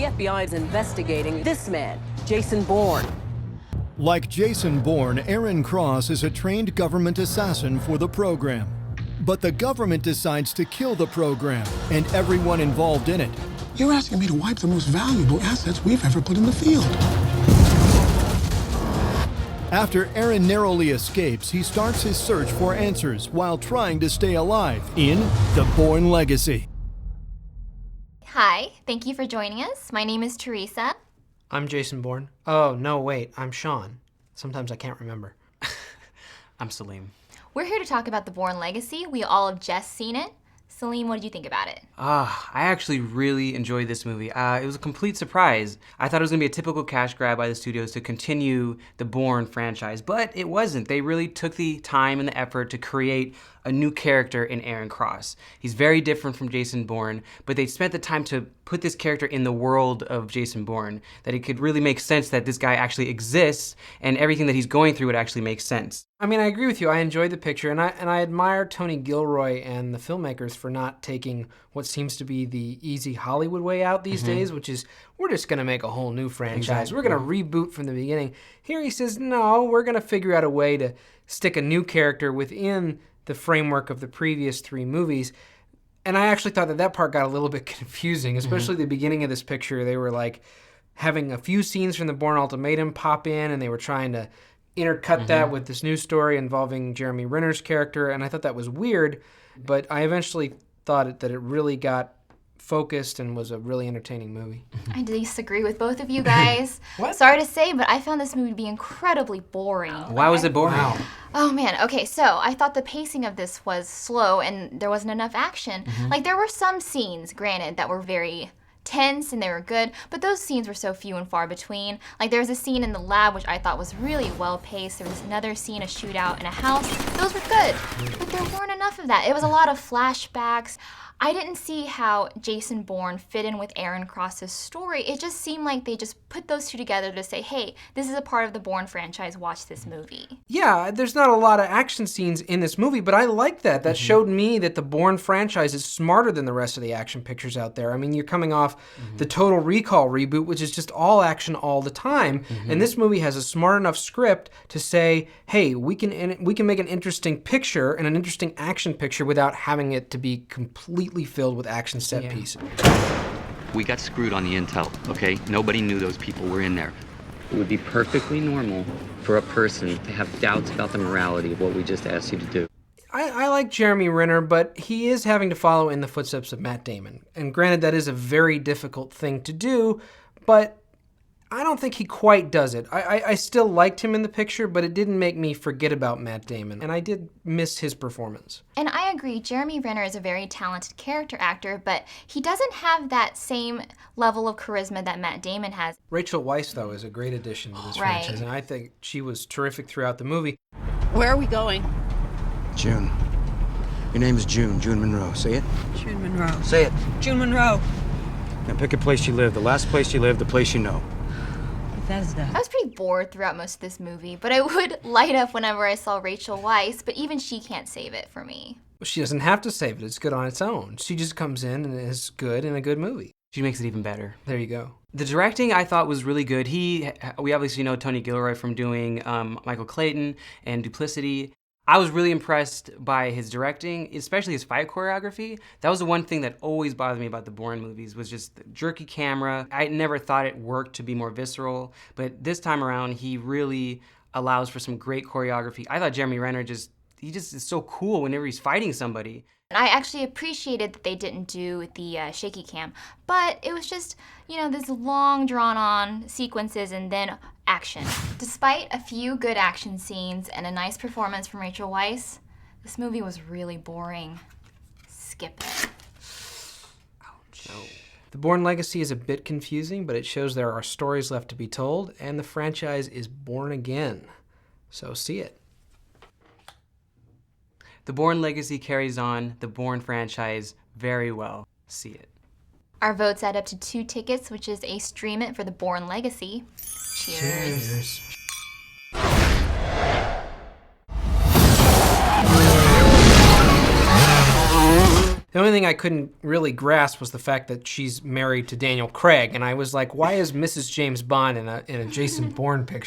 FBI is investigating this man, Jason Bourne. Like Jason Bourne, Aaron Cross is a trained government assassin for the program. But the government decides to kill the program and everyone involved in it. You're asking me to wipe the most valuable assets we've ever put in the field. After Aaron narrowly escapes, he starts his search for answers while trying to stay alive in The Bourne Legacy. Hi, thank you for joining us. My name is Teresa. I'm Jason Bourne. Oh, no, wait, I'm Sean. Sometimes I can't remember. I'm Salim. We're here to talk about The Bourne Legacy. We all have just seen it. Salim, what did you think about it? I actually really enjoyed this movie. It was a complete surprise. I thought it was going to be a typical cash grab by the studios to continue the Bourne franchise, but it wasn't. They really took the time and the effort to create a new character in Aaron Cross. He's very different from Jason Bourne, but they spent the time to put this character in the world of Jason Bourne, that it could really make sense that this guy actually exists and everything that he's going through would actually make sense. I mean, I agree with you. I enjoyed the picture, and I admire Tony Gilroy and the filmmakers for not taking what seems to be the easy Hollywood way out these days, which is, we're just going to make a whole new franchise. We're going to reboot from the beginning. Here he says, no, we're going to figure out a way to stick a new character within the framework of the previous three movies. And I actually thought that part got a little bit confusing, especially the beginning of this picture. They were like having a few scenes from the Bourne Ultimatum pop in, and they were trying to intercut that with this new story involving Jeremy Renner's character, and I thought that was weird, but I eventually thought that it really got focused and was a really entertaining movie. I disagree with both of you guys. What? Sorry to say, but I found this movie to be incredibly boring. Why was it boring? Wow. Oh man, okay, so I thought the pacing of this was slow and there wasn't enough action. Like, there were some scenes, granted, that were very tense and they were good, but those scenes were so few and far between. Like, there was a scene in the lab which I thought was really well paced. There was another scene, a shootout in a house. Those were good, but there weren't enough of that. It was a lot of flashbacks. I didn't see how Jason Bourne fit in with Aaron Cross's story. It just seemed like they just put those two together to say, hey, this is a part of the Bourne franchise, watch this movie. Yeah, there's not a lot of action scenes in this movie, but I like that. That showed me that the Bourne franchise is smarter than the rest of the action pictures out there. I mean, you're coming off the Total Recall reboot, which is just all action all the time, and this movie has a smart enough script to say, hey, we can make an interesting picture and an interesting action picture without having it to be completely filled with action set pieces. We got screwed on the intel, okay? Nobody knew those people were in there. It would be perfectly normal for a person to have doubts about the morality of what we just asked you to do. I like Jeremy Renner, but he is having to follow in the footsteps of Matt Damon. And granted, that is a very difficult thing to do, but I don't think he quite does it. I still liked him in the picture, but it didn't make me forget about Matt Damon, and I did miss his performance. And I agree, Jeremy Renner is a very talented character actor, but he doesn't have that same level of charisma that Matt Damon has. Rachel Weisz, though, is a great addition to this Right. franchise, and I think she was terrific throughout the movie. Where are we going? June. Your name is June Monroe. Say it. June Monroe. Say it. June Monroe. Now pick a place you live, the last place you live, the place you know. Bethesda. I was pretty bored throughout most of this movie, but I would light up whenever I saw Rachel Weisz, but even she can't save it for me. She doesn't have to save it. It's good on its own. She just comes in and is good in a good movie. She makes it even better. There you go. The directing I thought was really good. We obviously know Tony Gilroy from doing Michael Clayton and Duplicity. I was really impressed by his directing, especially his fight choreography. That was the one thing that always bothered me about the Bourne movies, was just the jerky camera. I never thought it worked to be more visceral, but this time around, he really allows for some great choreography. I thought Jeremy Renner he just is so cool whenever he's fighting somebody. And I actually appreciated that they didn't do the shaky cam, but it was just, this long drawn-on sequences and then action. Despite a few good action scenes and a nice performance from Rachel Weisz, this movie was really boring. Skip it. Ouch. No. The Bourne Legacy is a bit confusing, but it shows there are stories left to be told, and the franchise is born again. So see it. The Bourne Legacy carries on the Bourne franchise very well. See it. Our votes add up to 2 tickets, which is a stream it for the Bourne Legacy. Cheers. The only thing I couldn't really grasp was the fact that she's married to Daniel Craig, and I was like, why is Mrs. James Bond in a Jason Bourne picture?